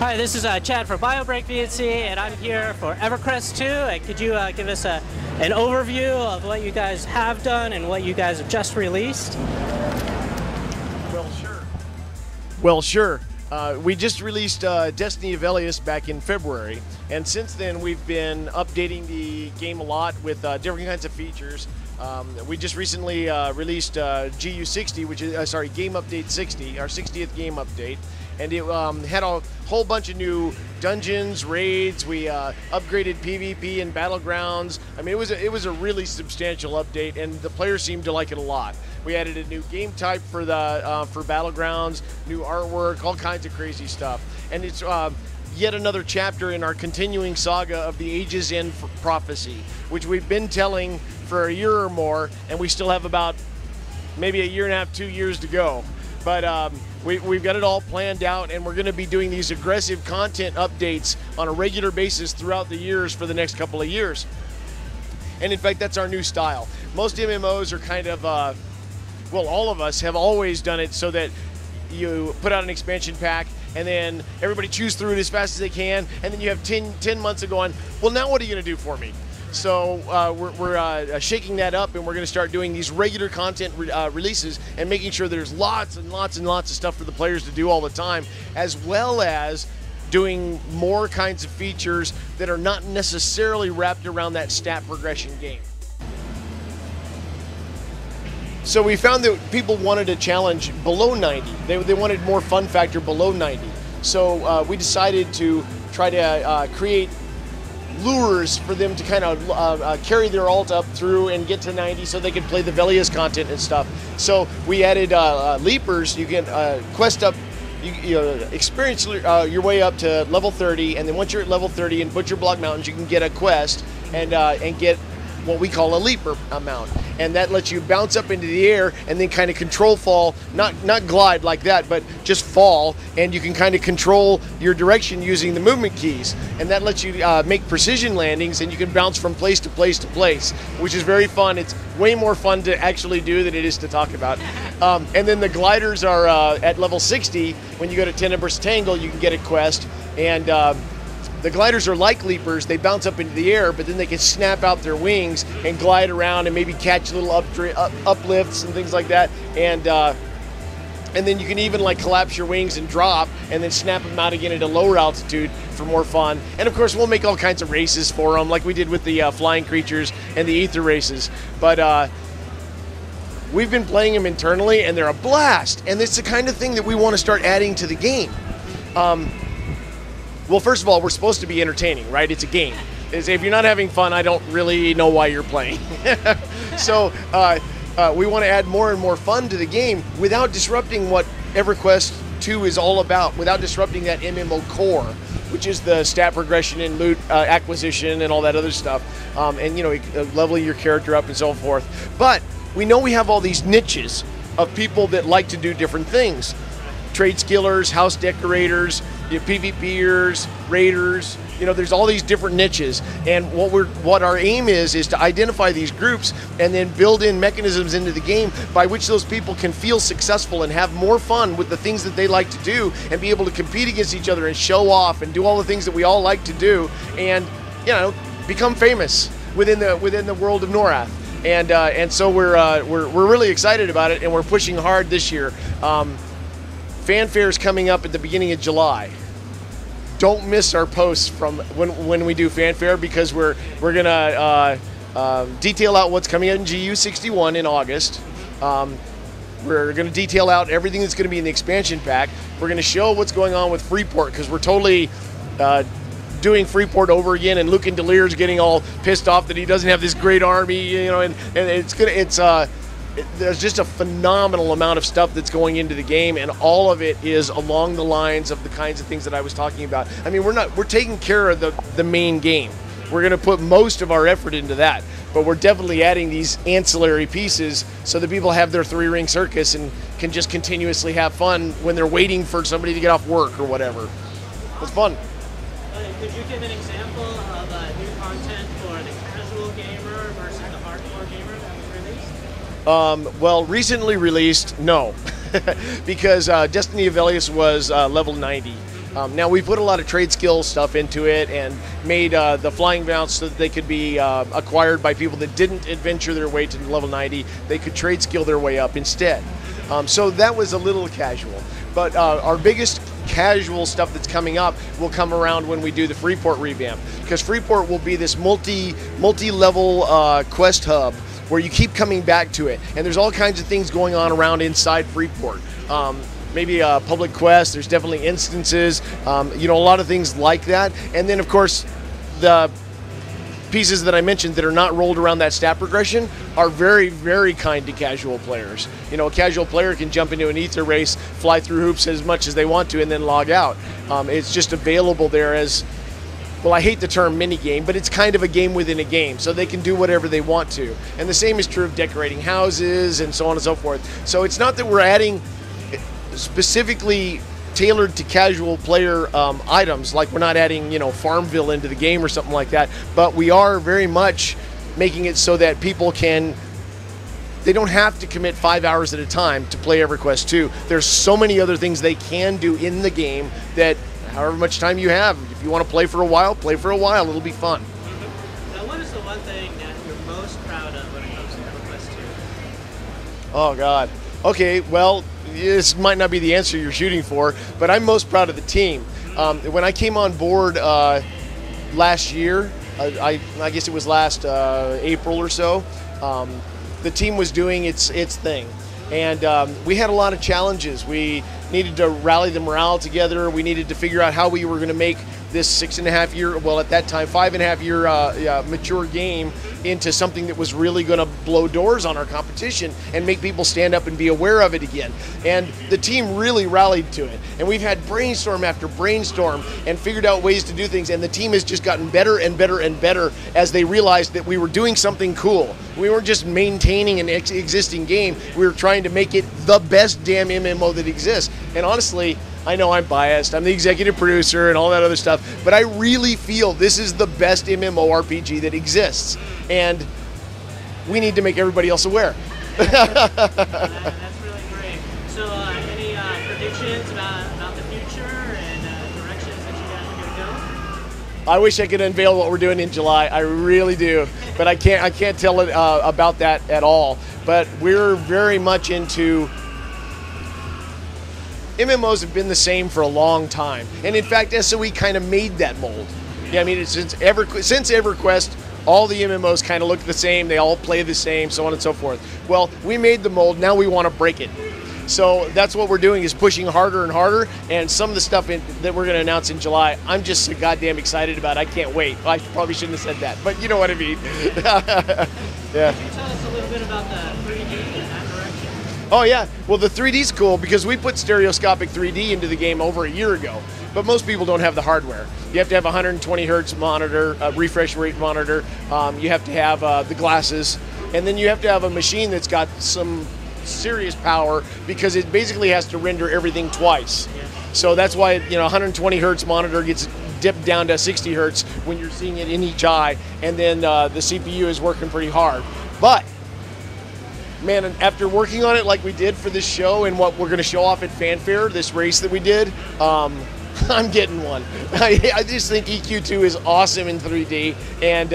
Hi, this is Chad for BioBreakVNC, and I'm here for EverQuest 2. Could you give us an overview of what you guys have done and what you guys have just released? Well, sure. We just released Destiny of Elias back in February, and since then we've been updating the game a lot with different kinds of features. We just recently released GU60, which is Game Update 60, our 60th game update, and it had a whole bunch of new dungeons, raids. We upgraded PvP and battlegrounds. I mean, it was a really substantial update, and the players seemed to like it a lot. We added a new game type for the for battlegrounds, new artwork, all kinds of crazy stuff, and it's yet another chapter in our continuing saga of the Ages End prophecy, which we've been telling for a year or more, and we still have about maybe a year and a half, 2 years to go. But we've got it all planned out, and we're going to be doing these aggressive content updates on a regular basis throughout the years for the next couple of years. And in fact, that's our new style. Most MMOs are kind of, well, all of us have always done it so that you put out an expansion pack, and then everybody chews through it as fast as they can, and then you have 10 months of going, well, now what are you going to do for me? So we're shaking that up, and we're going to start doing these regular content releases and making sure there's lots and lots and lots of stuff for the players to do all the time, as well as doing more kinds of features that are not necessarily wrapped around that stat progression game. So we found that people wanted a challenge below 90. They wanted more fun factor below 90. So we decided to try to create lures for them to kind of carry their alt up through and get to 90 so they could play the Velius content and stuff. So we added leapers. You can quest up, you experience your way up to level 30, and then once you're at level 30 in Butcher Block Mountains, you can get a quest and get what we call a leaper amount, and that lets you bounce up into the air and then kind of control fall, not glide like that, but just fall, and you can kind of control your direction using the movement keys, and that lets you make precision landings, and you can bounce from place to place to place, which is very fun. It's way more fun to actually do than it is to talk about. And then the gliders are at level 60. When you go to Tenebrous Tangle, you can get a quest, and the gliders are like leapers. They bounce up into the air, but then they can snap out their wings and glide around and maybe catch little uplifts and things like that. And then you can even like collapse your wings and drop and then snap them out again at a lower altitude for more fun. And of course, we'll make all kinds of races for them, like we did with the flying creatures and the ether races. But we've been playing them internally, and they're a blast. And it's the kind of thing that we want to start adding to the game. Well, first of all, we're supposed to be entertaining, right? It's a game. If you're not having fun, I don't really know why you're playing. So we want to add more and more fun to the game without disrupting what EverQuest 2 is all about, without disrupting that MMO core, which is the stat progression and loot acquisition and all that other stuff, and leveling your character up and so forth. But we know we have all these niches of people that like to do different things. Trade skillers, house decorators, PvPers, raiders, there's all these different niches, and what our aim is to identify these groups and then build in mechanisms into the game by which those people can feel successful and have more fun with the things that they like to do, and be able to compete against each other and show off and do all the things that we all like to do, and become famous within the world of Norath. And so we're really excited about it, and we're pushing hard this year. Fanfare is coming up at the beginning of July. Don't miss our posts from when we do Fanfare, because we're gonna detail out what's coming out in GU61 in August. We're gonna detail out everything that's gonna be in the expansion pack. We're gonna show what's going on with Freeport, because we're totally doing Freeport over again, and Lucan Delir's getting all pissed off that he doesn't have this great army, and there's just a phenomenal amount of stuff that's going into the game, and all of it is along the lines of the kinds of things that I was talking about. I mean, we're taking care of the main game. We're going to put most of our effort into that, but we're definitely adding these ancillary pieces so that people have their 3-ring circus and can just continuously have fun when they're waiting for somebody to get off work or whatever. It's fun. Could you give an example of new content for the casual gamer versus the hardcore gamer that was released? Well, recently released, no. Because Destiny of Elias was level 90. Now we put a lot of trade skill stuff into it and made the flying mounts so that they could be acquired by people that didn't adventure their way to level 90. They could trade skill their way up instead. So that was a little casual. But our biggest casual stuff that's coming up will come around when we do the Freeport revamp, because Freeport will be this multi-level quest hub where you keep coming back to it, and there's all kinds of things going on around inside Freeport. Maybe a public quest, there's definitely instances, you know, a lot of things like that. And then of course the pieces that I mentioned that are not rolled around that stat progression are very, very kind to casual players. You know, a casual player can jump into an ether race, fly through hoops as much as they want to, and then log out. It's just available there as, well, I hate the term mini game, but it's kind of a game within a game, so they can do whatever they want to. And the same is true of decorating houses and so on and so forth. So it's not that we're adding specifically tailored to casual player items, like we're not adding, you know, Farmville into the game or something like that, but we are very much making it so that people they don't have to commit 5 hours at a time to play EverQuest 2. There's so many other things they can do in the game that however much time you have, if you want to play for a while, it'll be fun. Now, what is the one thing that you're most proud of when it comes to EverQuest 2? Oh God. Okay, well, this might not be the answer you're shooting for, but I'm most proud of the team. When I came on board last year, I guess it was last April or so, the team was doing its thing. And we had a lot of challenges. We needed to rally the morale together. We needed to figure out how we were going to make this 6.5 year, well at that time 5.5 year mature game into something that was really going to blow doors on our competition and make people stand up and be aware of it again. And the team really rallied to it. And we've had brainstorm after brainstorm and figured out ways to do things. And the team has just gotten better and better and better as they realized that we were doing something cool. We weren't just maintaining an existing game. We were trying to make it the best damn MMO that exists. And honestly, I know I'm biased, I'm the executive producer and all that other stuff, but I really feel this is the best MMORPG that exists, and we need to make everybody else aware. That's really great. So any predictions about the future and directions that you guys are going to go? I wish I could unveil what we're doing in July, I really do, but I can't tell it about that at all. But we're very much into MMOs have been the same for a long time, and in fact, SOE kind of made that mold. Yeah, I mean, since EverQuest, all the MMOs kind of look the same. They all play the same, so on and so forth. Well, we made the mold. Now we want to break it. So that's what we're doing, is pushing harder and harder. And some of the stuff that we're going to announce in July, I'm just so goddamn excited about. I can't wait. I probably shouldn't have said that, but you know what I mean. Yeah. Can you tell us a little bit about the 3D in that direction? Oh yeah, well the 3D's cool because we put stereoscopic 3D into the game over a year ago, but most people don't have the hardware. You have to have a 120 hertz monitor, a refresh rate monitor, you have to have the glasses, and then you have to have a machine that's got some serious power because it basically has to render everything twice. So that's why, you know, 120 hertz monitor gets dipped down to 60 hertz when you're seeing it in each eye, and then the CPU is working pretty hard. But man, after working on it like we did for this show and what we're going to show off at Fanfare, this race that we did, I'm getting one. I just think EQ2 is awesome in 3D, and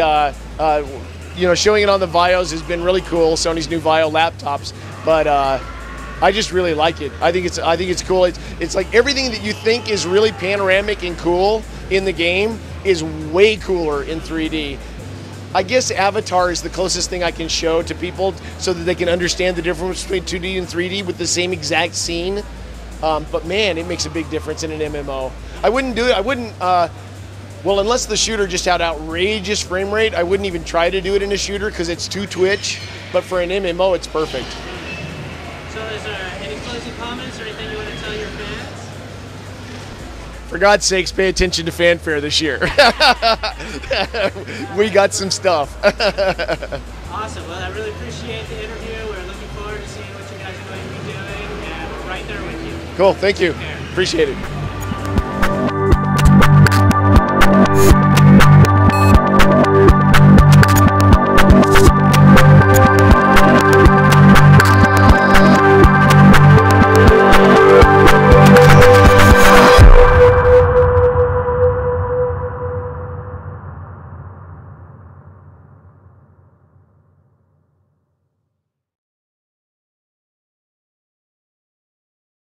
you know, showing it on the Vios has been really cool. Sony's new Vio laptops, but I just really like it. I think it's cool. It's like everything that you think is really panoramic and cool in the game is way cooler in 3D. I guess Avatar is the closest thing I can show to people so that they can understand the difference between 2D and 3D with the same exact scene. But man, it makes a big difference in an MMO. I wouldn't do it. I wouldn't, well, unless the shooter just had outrageous frame rate, I wouldn't even try to do it in a shooter because it's too twitch. But for an MMO, it's perfect. So is there any closing comments or anything you want to tell your fans? For God's sakes, pay attention to Fanfare this year. We got some stuff. Awesome. Well, I really appreciate the interview. We're looking forward to seeing what you guys are going to be doing, and we're right there with you. Cool. Thank you. Appreciate it.